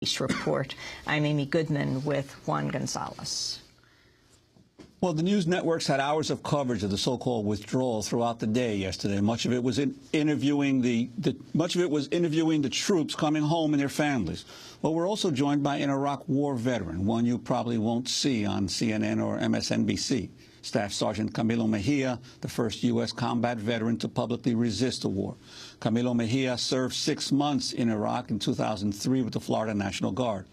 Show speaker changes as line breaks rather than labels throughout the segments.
Report. I'm Amy Goodman with Juan Gonzalez.
Well, the news networks had hours of coverage of the so-called withdrawal throughout the day yesterday. Much of it was interviewing the troops coming home and their families. But we're also joined by an Iraq war veteran, one you probably won't see on CNN or MSNBC. Staff Sergeant Camilo Mejía, the first U.S. combat veteran to publicly resist the war. Camilo Mejía served 6 months in Iraq in 2003 with the Florida National Guard.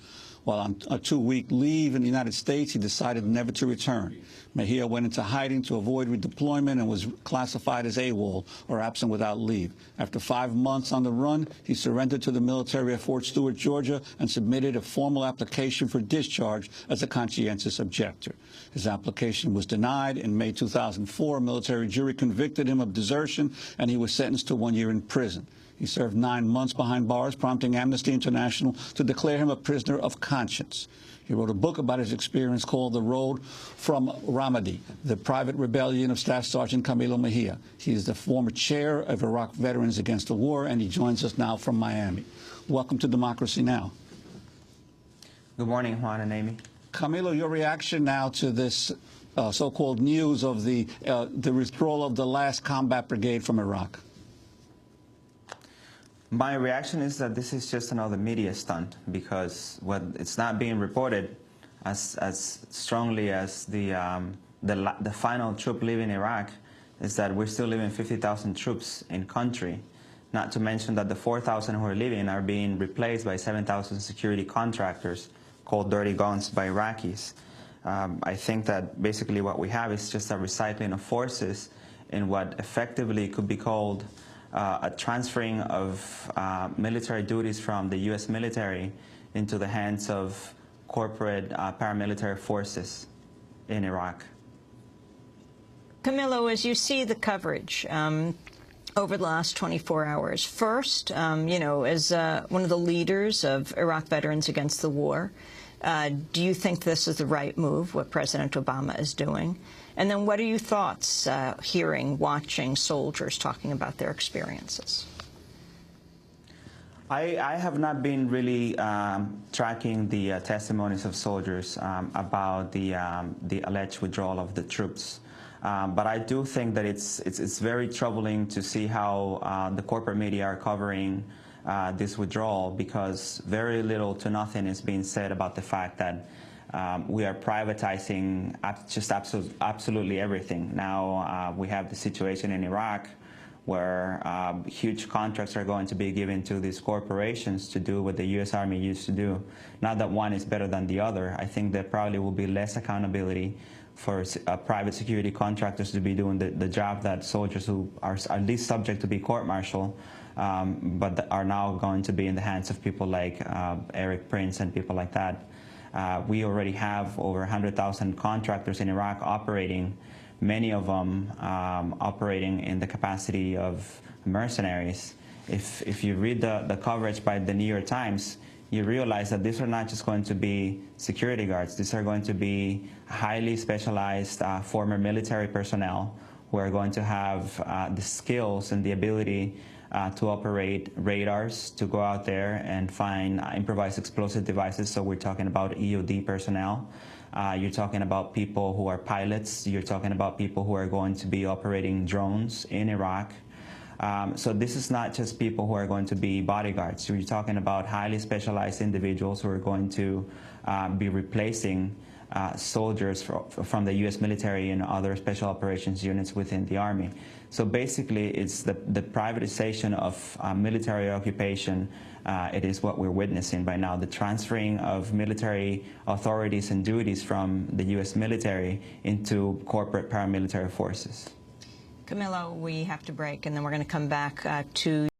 While on a 2-week leave in the United States, he decided never to return. Mejía went into hiding to avoid redeployment and was classified as AWOL, or absent without leave. After 5 months on the run, he surrendered to the military at Fort Stewart, Georgia, and submitted a formal application for discharge as a conscientious objector. His application was denied. In May 2004, a military jury convicted him of desertion, and he was sentenced to 1 year in prison. He served 9 months behind bars, prompting Amnesty International to declare him a prisoner of conscience. He wrote a book about his experience called The Road from Ramadi, the private rebellion of Staff Sergeant Camilo Mejía. He is the former chair of Iraq Veterans Against the War, and he joins us now from Miami. Welcome to Democracy Now!
Good morning, Juan and Amy.
Camilo, your reaction now to this so-called news of the withdrawal of the last combat brigade from Iraq?
My reaction is that this is just another media stunt, because what it's not being reported as strongly as the final troop leaving Iraq is that we're still leaving 50,000 troops in country. Not to mention that the 4,000 who are leaving are being replaced by 7,000 security contractors called dirty guns by Iraqis. I think that basically what we have is just a recycling of forces in what effectively could be called a transferring of military duties from the U.S. military into the hands of corporate paramilitary forces in Iraq.
Camilo, as you see the coverage over the last 24 hours, first, you know, as one of the leaders of Iraq Veterans Against the War, do you think this is the right move, what President Obama is doing? And then what are your thoughts hearing, watching soldiers talking about their experiences?
I have not been really tracking the testimonies of soldiers about the alleged withdrawal of the troops. But I do think that it's very troubling to see how the corporate media are covering this withdrawal, because very little to nothing is being said about the fact that we are privatizing just absolutely everything. Now we have the situation in Iraq where huge contracts are going to be given to these corporations to do what the U.S. Army used to do. Not that one is better than the other. I think there probably will be less accountability for private security contractors to be doing the job that soldiers who are at least subject to be court-martialed, but are now going to be in the hands of people like Eric Prince and people like that. We already have over 100,000 contractors in Iraq operating, many of them operating in the capacity of mercenaries. If you read the coverage by the New York Times, you realize that these are not just going to be security guards. These are going to be highly specialized former military personnel who are going to have the skills and the ability to operate radars, to go out there and find improvised explosive devices. So we're talking about EOD personnel. You're talking about people who are pilots. You're talking about people who are going to be operating drones in Iraq. So this is not just people who are going to be bodyguards. You're talking about highly specialized individuals who are going to be replacing soldiers from the U.S. military and other special operations units within the Army. So basically, it's the privatization of military occupation. It is what we're witnessing by now, the transferring of military authorities and duties from the U.S. military into corporate paramilitary forces.
Camilo, we have to break, and then we're going to come back to